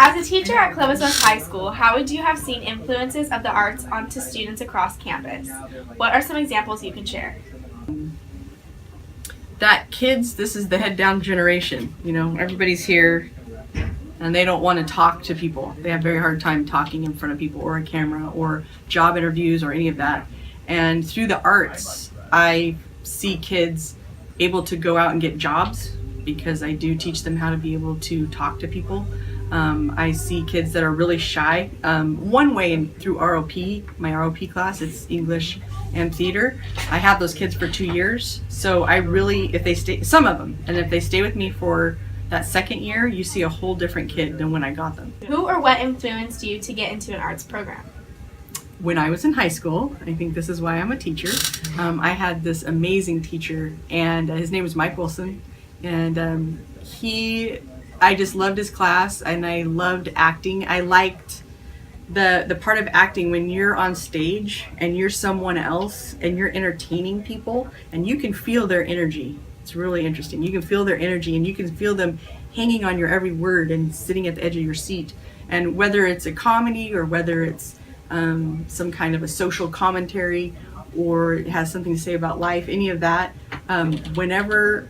As a teacher at Clovis West High School, how would you have seen influences of the arts onto students across campus? What are some examples you can share? That kids, this is the head down generation. Everybody's here and they don't want to talk to people. They have a very hard time talking in front of people or a camera or job interviews or any of that. And through the arts, I see kids able to go out and get jobs because I do teach them how to be able to talk to people. I see kids that are really shy. One way through ROP, my ROP class, it's English and theater. I have those kids for 2 years. So I really, if they stay, some of them, and if they stay with me for that second year, you see a whole different kid than when I got them. Who or what influenced you to get into an arts program? When I was in high school, I think this is why I'm a teacher, I had this amazing teacher, and his name was Mike Wilson, and I just loved his class, and I loved acting. I liked the part of acting when you're on stage and you're someone else and you're entertaining people and you can feel their energy. It's really interesting. You can feel their energy and you can feel them hanging on your every word and sitting at the edge of your seat. And whether it's a comedy or whether it's some kind of a social commentary or it has something to say about life, any of that, whenever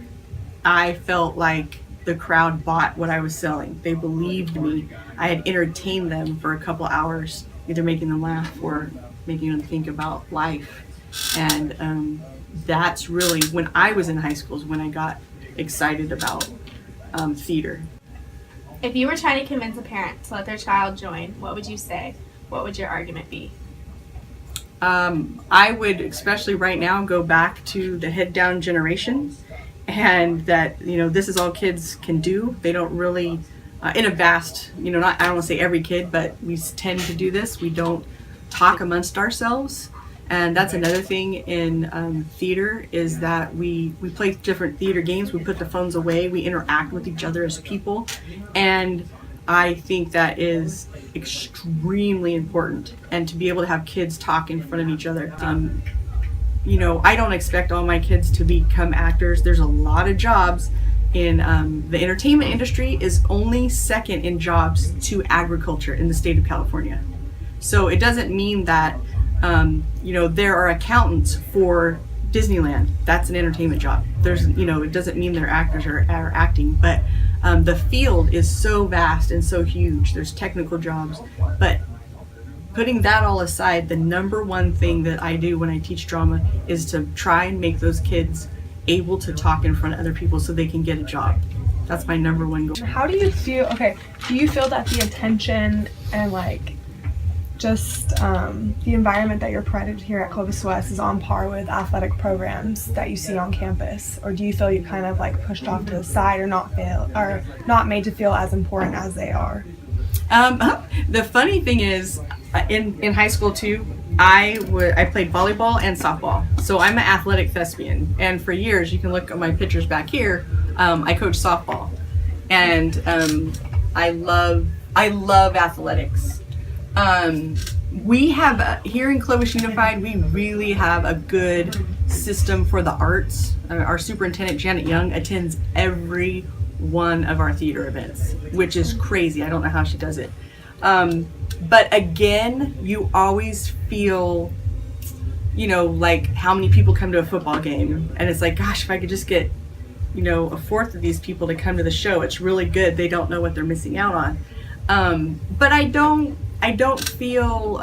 I felt like the crowd bought what I was selling, they believed me, I had entertained them for a couple hours, either making them laugh or making them think about life. And that's really, when I was in high school, is when I got excited about theater. If you were trying to convince a parent to let their child join, what would you say? What would your argument be? I would, especially right now, go back to the head down generation, and that this is all kids can do. They don't really, in a vast, not, I don't want to say every kid, but we tend to do this. We don't talk amongst ourselves, and that's another thing in theater is that we play different theater games. We put the phones away. We interact with each other as people, and I think that is extremely important. And to be able to have kids talk in front of each other. I don't expect all my kids to become actors. There's a lot of jobs in the entertainment industry is only second in jobs to agriculture in the state of California. So it doesn't mean that, there are accountants for Disneyland. That's an entertainment job. It doesn't mean they're actors or are acting, but the field is so vast and so huge. There's technical jobs, but putting that all aside, the number one thing that I do when I teach drama is to try and make those kids able to talk in front of other people so they can get a job. That's my number one goal. How do you feel, do you feel that the attention and just the environment that you're provided here at Clovis West is on par with athletic programs that you see on campus? Or do you feel you're kind of pushed off to the side or not made to feel as important as they are? The funny thing is, in high school too, I played volleyball and softball, so I'm an athletic thespian. And for years, you can look at my pictures back here. I coached softball, and I love athletics. We have here in Clovis Unified, we really have a good system for the arts. Our superintendent Janet Young attends every one of our theater events, which is crazy. I don't know how she does it. But again, you always feel, how many people come to a football game, and it's like, gosh, if I could just get, a fourth of these people to come to the show, it's really good. They don't know what they're missing out on. But I don't feel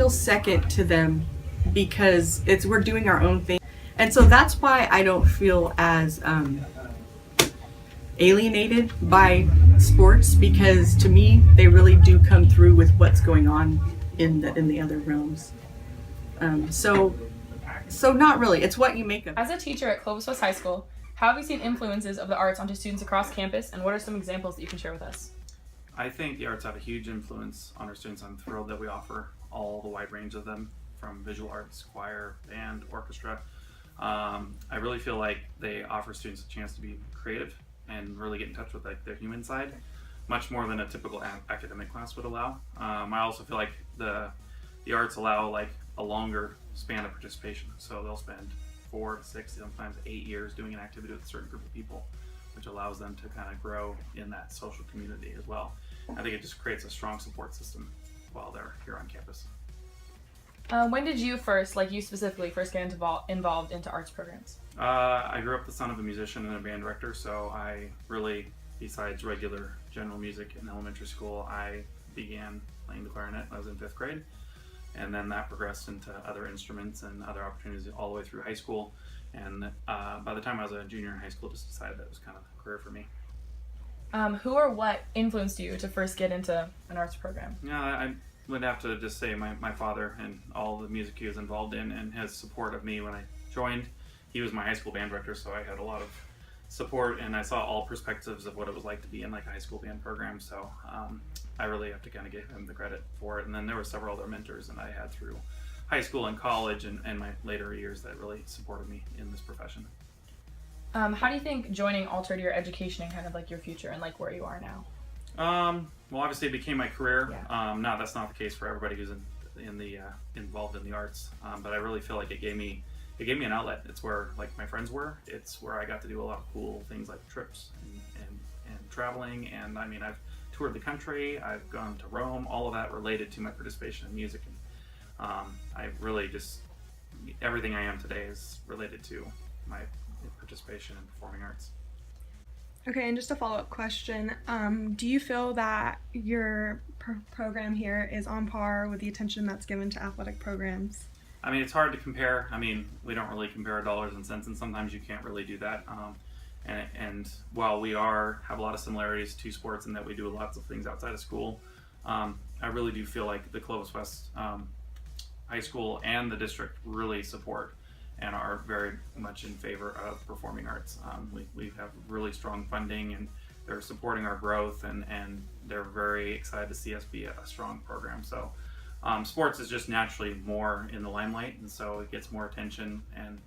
second to them because we're doing our own thing. And so that's why I don't feel as alienated by sports, because to me they really do come through with what's going on in the other realms. So not really. It's what you make of it. As a teacher at Clovis West High School, how have you seen influences of the arts onto students across campus, and what are some examples that you can share with us? I think the arts have a huge influence on our students. I'm thrilled that we offer all the wide range of them, from visual arts, choir, band, orchestra. I really feel like they offer students a chance to be creative and really get in touch with their human side, much more than a typical academic class would allow. I also feel like the arts allow a longer span of participation, so they'll spend 4 to 6, sometimes 8 years doing an activity with a certain group of people. which allows them to kind of grow in that social community as well. I think it just creates a strong support system while they're here on campus. When did you first, like you specifically, first get involved into arts programs? I grew up the son of a musician and a band director, so I really, besides regular general music in elementary school, I began playing the clarinet when I was in 5th grade. And then that progressed into other instruments and other opportunities all the way through high school. And by the time I was a junior in high school, just decided that was kind of a career for me. Who or what influenced you to first get into an arts program? Yeah, I would have to just say my father and all the music he was involved in and his support of me when I joined. He was my high school band director, so I had a lot of support, and I saw all perspectives of what it was like to be in like a high school band program. So I really have to kind of give him the credit for it. And then there were several other mentors that I had through high school and college and my later years that really supported me in this profession. How do you think joining altered your education and kind of like your future and like where you are now? Well, obviously it became my career. Yeah. No, that's not the case for everybody who's involved in the arts. But I really feel like it gave me an outlet. It's where like my friends were. It's where I got to do a lot of cool things like trips and traveling. And I mean, I've toured the country. I've gone to Rome. All of that related to my participation in music. And I really just everything I am today is related to my participation in performing arts. Okay, and just a follow-up question. Do you feel that your program here is on par with the attention that's given to athletic programs? I mean, it's hard to compare. I mean, we don't really compare dollars and cents, and sometimes you can't really do that. And while we have a lot of similarities to sports in that we do lots of things outside of school, I really do feel like the Clovis West High School and the district really support and are very much in favor of performing arts. We have really strong funding, and they're supporting our growth, and they're very excited to see us be a strong program. So sports is just naturally more in the limelight, and so it gets more attention, and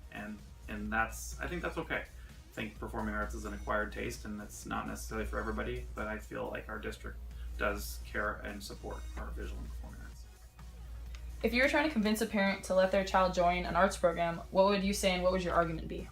that's, I think that's okay. I think performing arts is an acquired taste, and it's not necessarily for everybody, but I feel like our district does care and support our visual and performing arts. If you were trying to convince a parent to let their child join an arts program, what would you say and what would your argument be?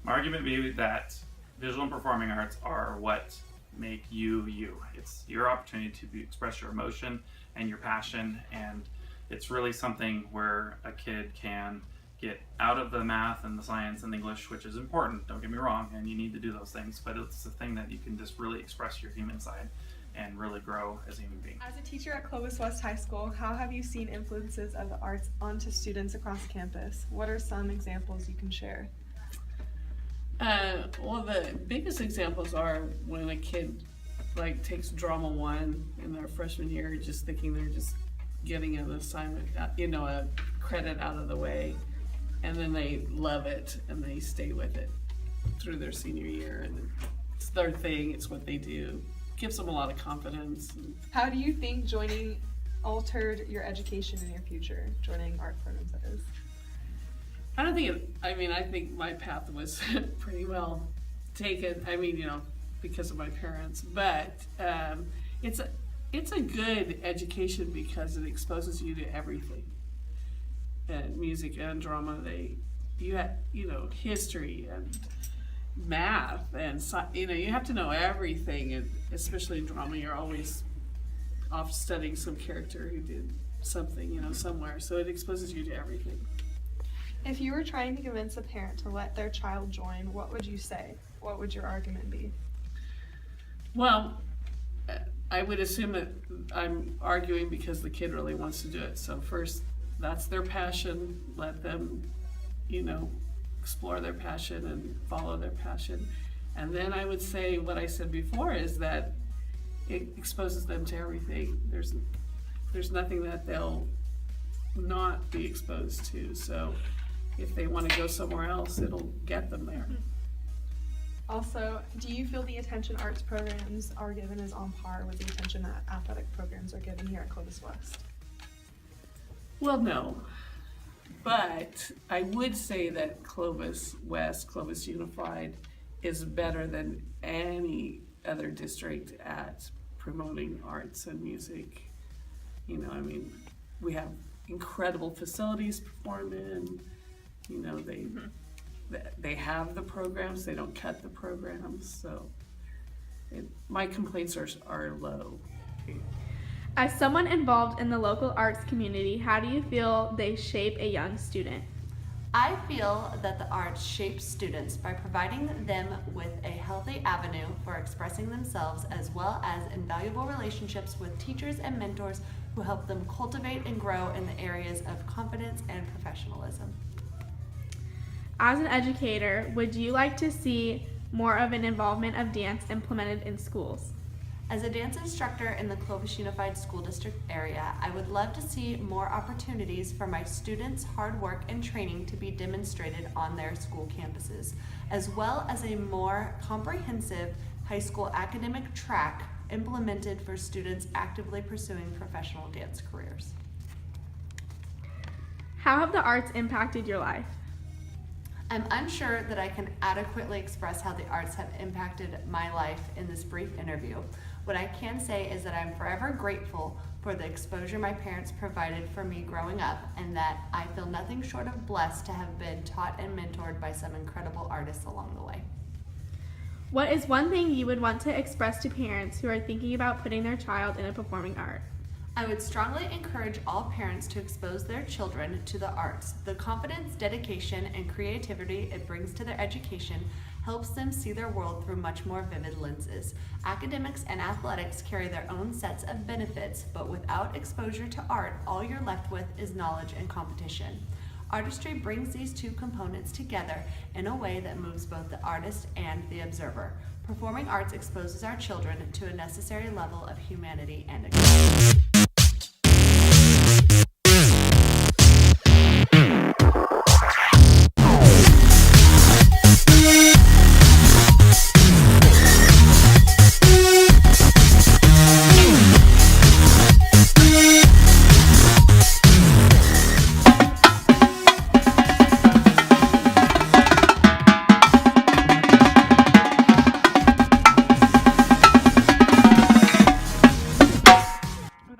My argument would be that visual and performing arts are what make you you. It's your opportunity to express your emotion and your passion, and it's really something where a kid can get out of the math and the science and the English, which is important, don't get me wrong, and you need to do those things, but it's a thing that you can just really express your human side and really grow as a human being. As a teacher at Clovis West High School, how have you seen influences of the arts onto students across campus? What are some examples you can share? Well, the biggest examples are when a kid like takes drama 1 in their freshman year, just thinking they're just getting an assignment, a credit out of the way, and then they love it and they stay with it through their senior year, and it's their thing, it's what they do. Gives them a lot of confidence. How do you think joining altered your education in your future, joining art programs, that is? I don't think I think my path was pretty well taken, because of my parents, but it's a good education because it exposes you to everything. And music and drama, you have, history and math, and you have to know everything, and especially in drama, you're always off studying some character who did something, somewhere, so it exposes you to everything. If you were trying to convince a parent to let their child join, what would you say? What would your argument be? Well, I would assume that I'm arguing because the kid really wants to do it. So first, that's their passion. Let them, explore their passion and follow their passion. And then I would say what I said before is that it exposes them to everything. There's nothing that they'll not be exposed to. So if they want to go somewhere else, it'll get them there. Also, do you feel the attention arts programs are given is on par with the attention that athletic programs are given here at Clovis West? Well, no. But I would say that Clovis West, Clovis Unified, is better than any other district at promoting arts and music. We have incredible facilities to perform in. they have the programs, they don't cut the programs, so my complaints are low. As someone involved in the local arts community, how do you feel they shape a young student? I feel that the arts shape students by providing them with a healthy avenue for expressing themselves, as well as invaluable relationships with teachers and mentors who help them cultivate and grow in the areas of confidence and professionalism. As an educator, would you like to see more of an involvement of dance implemented in schools? As a dance instructor in the Clovis Unified School District area, I would love to see more opportunities for my students' hard work and training to be demonstrated on their school campuses, as well as a more comprehensive high school academic track implemented for students actively pursuing professional dance careers. How have the arts impacted your life? I'm unsure that I can adequately express how the arts have impacted my life in this brief interview. What I can say is that I'm forever grateful for the exposure my parents provided for me growing up, and that I feel nothing short of blessed to have been taught and mentored by some incredible artists along the way. What is one thing you would want to express to parents who are thinking about putting their child in a performing art? I would strongly encourage all parents to expose their children to the arts. The confidence, dedication, and creativity it brings to their education helps them see their world through much more vivid lenses. Academics and athletics carry their own sets of benefits, but without exposure to art, all you're left with is knowledge and competition. Artistry brings these two components together in a way that moves both the artist and the observer. Performing arts exposes our children to a necessary level of humanity and equality.